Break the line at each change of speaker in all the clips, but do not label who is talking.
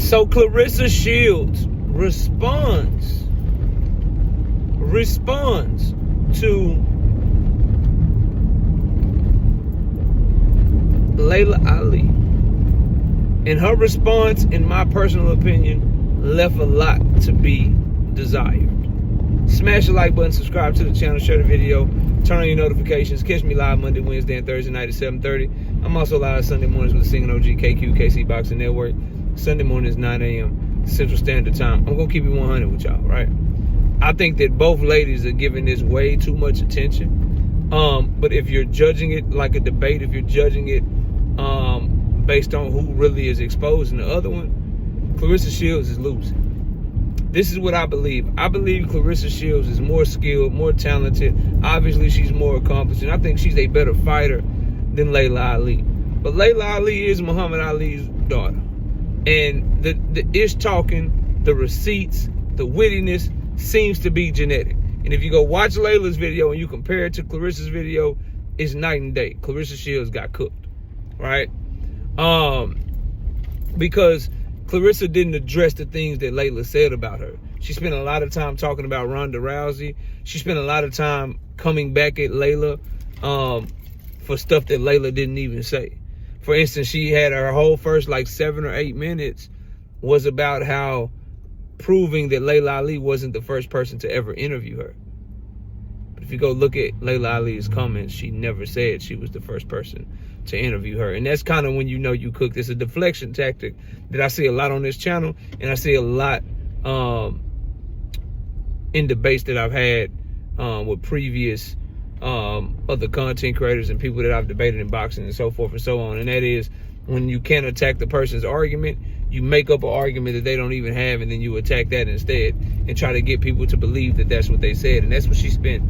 So Claressa Shields responds to Laila Ali. And her response, in my personal opinion, left a lot to be desired. Smash the like button, subscribe to the channel, share the video, turn on your notifications. Catch me live Monday, Wednesday, and Thursday night at 7:30. I'm also live Sunday mornings with the Singing OG KC Boxing Network. Sunday morning is 9 a.m. Central Standard Time. I'm going to keep it 100 with y'all, right? I think that both ladies are giving this way too much attention. But if you're judging it like a debate, if you're judging it based on who really is exposing the other one, Claressa Shields is losing. This is what I believe. I believe Claressa Shields is more skilled, more talented. Obviously, she's more accomplished. And I think she's a better fighter than Laila Ali. But Laila Ali is Muhammad Ali's daughter. And the ish talking, the receipts, the wittiness seems to be genetic. And if you go watch Laila's video and you compare it to Claressa's video, it's night and day. Claressa Shields got cooked, right? Because Claressa didn't address the things that Laila said about her. She spent a lot of time talking about Ronda Rousey. She spent a lot of time coming back at Laila for stuff that Laila didn't even say. For instance, she had her whole first like 7 or 8 minutes was about how proving that Laila Ali wasn't the first person to ever interview her. But if you go look at Laila Ali's comments, she never said she was the first person to interview her. And that's kind of when you know you cooked. It's a deflection tactic that I see a lot on this channel, and I see a lot in debates that I've had with previous other content creators and people that I've debated in boxing and so forth and so on. And that is, when you can't attack the person's argument, you make up an argument that they don't even have, and then you attack that instead and try to get people to believe that that's what they said. And that's what she spent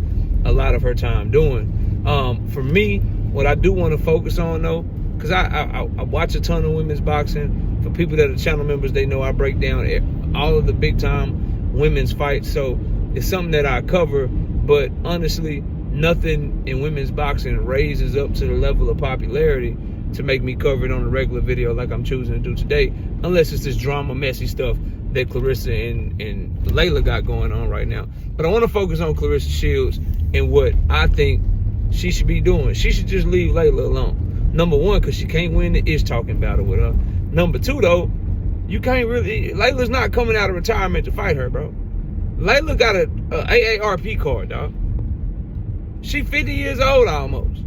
a lot of her time doing. For me, what I do want to focus on, though, because I watch a ton of women's boxing. For people that are channel members, they know I break down all of the big time women's fights. So it's something that I cover, but honestly, nothing in women's boxing raises up to the level of popularity to make me cover it on a regular video like I'm choosing to do today, unless it's this drama, messy stuff that Claressa and Laila got going on right now. But I want to focus on Claressa Shields and what I think she should be doing. She should just leave Laila alone. Number one, because she can't win the ish talking battle with her. Number two, though, you can't really, Laila's not coming out of retirement to fight her, bro. Laila got a AARP card, dog. She 50 years old almost.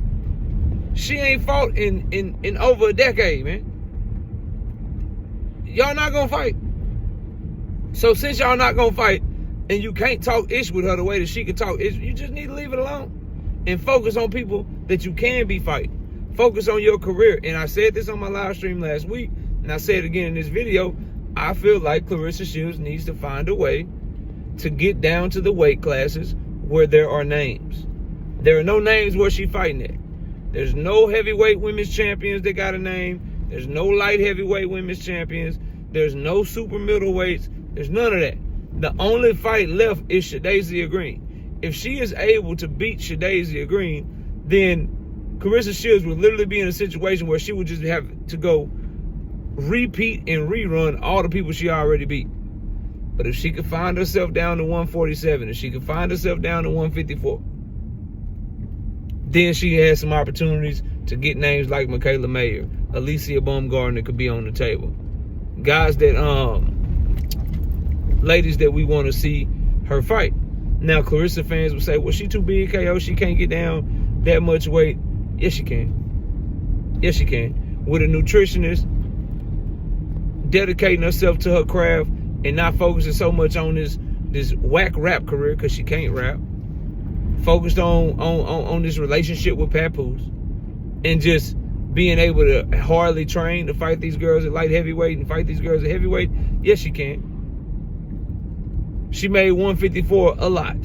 She ain't fought in over a decade, man. Y'all not gonna fight. So since y'all not gonna fight, and you can't talk ish with her the way that she can talk ish, you just need to leave it alone and focus on people that you can be fighting. Focus on your career. And I said this on my live stream last week, and I say it again in this video. I feel like Claressa Shields needs to find a way to get down to the weight classes where there are names. There are no names where she's fighting at. There's no heavyweight women's champions that got a name. There's no light heavyweight women's champions. There's no super middleweights. There's none of that. The only fight left is Shadazia Green. If she is able to beat Shadazia Green, then Claressa Shields would literally be in a situation where she would just have to go repeat and rerun all the people she already beat. But if she could find herself down to 147, if she could find herself down to 154, then she has some opportunities to get names like Michaela Mayer, Alicia Baumgartner could be on the table. Guys that, ladies that we want to see her fight. Now, Claressa fans will say, well, she too big, KO. She can't get down that much weight. Yes, she can. Yes, she can. With a nutritionist, dedicating herself to her craft and not focusing so much on this whack rap career, because she can't rap. Focused on this relationship with Papoose and just being able to hardly train to fight these girls at light heavyweight and fight these girls at heavyweight. Yes, she can. She made 154 a lot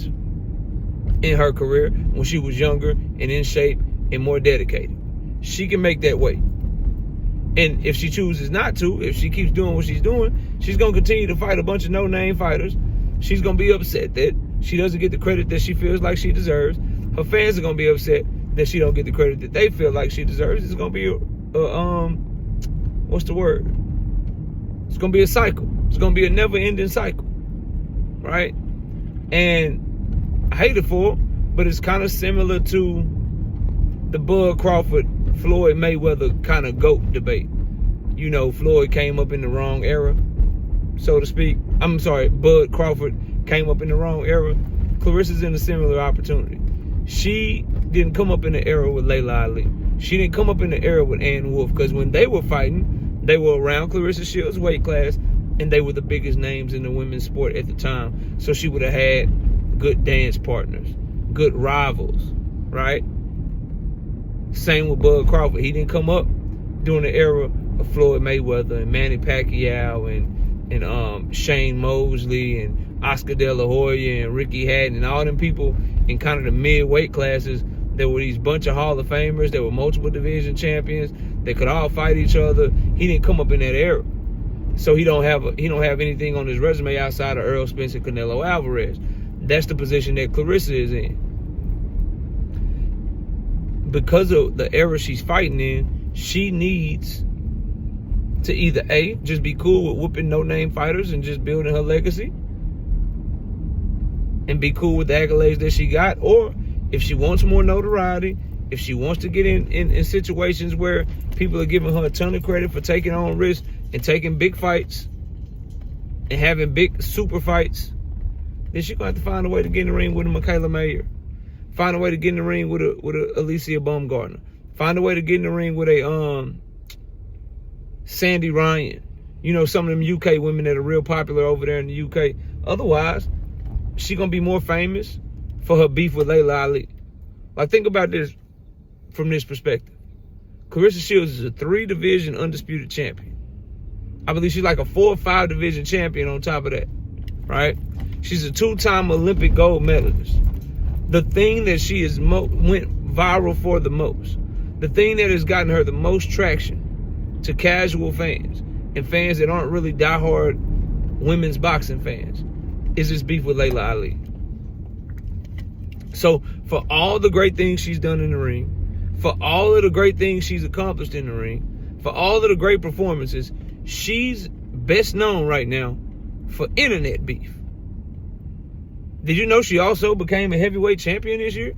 in her career when she was younger and in shape and more dedicated. She can make that weight. And if she chooses not to, if she keeps doing what she's doing, she's going to continue to fight a bunch of no-name fighters. She's going to be upset that she doesn't get the credit that she feels like she deserves. Her fans are going to be upset that she don't get the credit that they feel like she deserves. It's going to be, what's the word? It's going to be a cycle. It's going to be a never-ending cycle, right? And I hate it for her, but it's kind of similar to the Bud Crawford, Floyd Mayweather kind of GOAT debate. You know, Floyd came up in the wrong era, so to speak. I'm sorry, Bud Crawford came up in the wrong era. Claressa's in a similar opportunity. She didn't come up in the era with Laila Ali. She didn't come up in the era with Ann Wolfe, because when they were fighting, they were around Claressa Shields' weight class, and they were the biggest names in the women's sport at the time. So she would have had good dance partners, good rivals, right? Same with Bud Crawford. He didn't come up during the era of Floyd Mayweather and Manny Pacquiao and Shane Mosley and Oscar De La Hoya and Ricky Hatton and all them people in kind of the mid-weight classes. There were these bunch of Hall of Famers. There were multiple division champions. They could all fight each other. He didn't come up in that era. So he don't have anything on his resume outside of Earl Spence and Canelo Alvarez. That's the position that Claressa is in. Because of the era she's fighting in, she needs to either A, just be cool with whooping no-name fighters and just building her legacy and be cool with the accolades that she got, or if she wants more notoriety, if she wants to get in situations where people are giving her a ton of credit for taking on risks and taking big fights and having big super fights, then she's going to have to find a way to get in the ring with a Michaela Mayer. Find a way to get in the ring with a Alicia Baumgartner. Find a way to get in the ring with a Sandy Ryan. You know, some of them UK women that are real popular over there in the UK. Otherwise, she's going to be more famous for her beef with Laila Ali. Like, think about this from this perspective. Claressa Shields is a 3-division undisputed champion. I believe she's like a 4 or 5 division champion on top of that, right? She's a 2-time Olympic gold medalist. The thing that she has went viral for the most, the thing that has gotten her the most traction to casual fans and fans that aren't really diehard women's boxing fans, is this beef with Laila Ali. So for all the great things she's done in the ring, for all of the great things she's accomplished in the ring, for all of the great performances, she's best known right now for internet beef. Did you know she also became a heavyweight champion this year?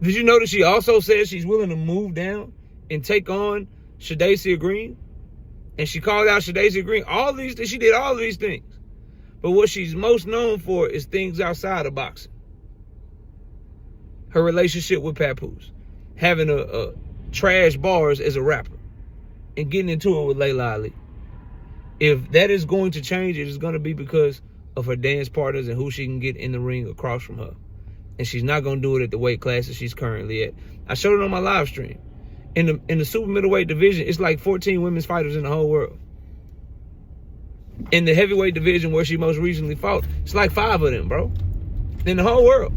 Did you know that she also says she's willing to move down and take on Shadacia Green? And she called out Shadacia Green. She did all of these things. But what she's most known for is things outside of boxing. Her relationship with Papoose. Having a trash bars as a rapper. And getting into it with Laila Ali. If that is going to change, it is going to be because of her dance partners and who she can get in the ring across from her. And she's not going to do it at the weight class that she's currently at. I showed it on my live stream. In the super middleweight division, it's like 14 women's fighters in the whole world. In the heavyweight division where she most recently fought, it's like 5 of them, bro. In the whole world.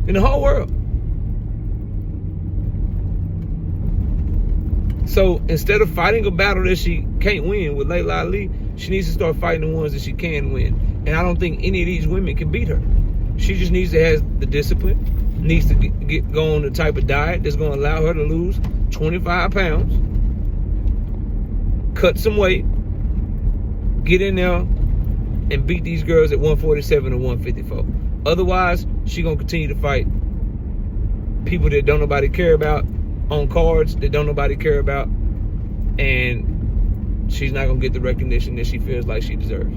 In the whole world. So instead of fighting a battle that she can't win with Laila Ali, she needs to start fighting the ones that she can win. And I don't think any of these women can beat her. She just needs to have the discipline, needs to go on the type of diet that's going to allow her to lose 25 pounds, cut some weight, get in there, and beat these girls at 147 or 154. Otherwise, she's going to continue to fight people that don't nobody care about, on cards that don't nobody care about, and she's not gonna get the recognition that she feels like she deserves.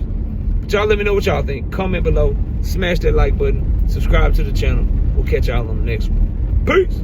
But y'all let me know what y'all think. Comment below, smash that like button, subscribe to the channel. We'll catch y'all on the next one. Peace.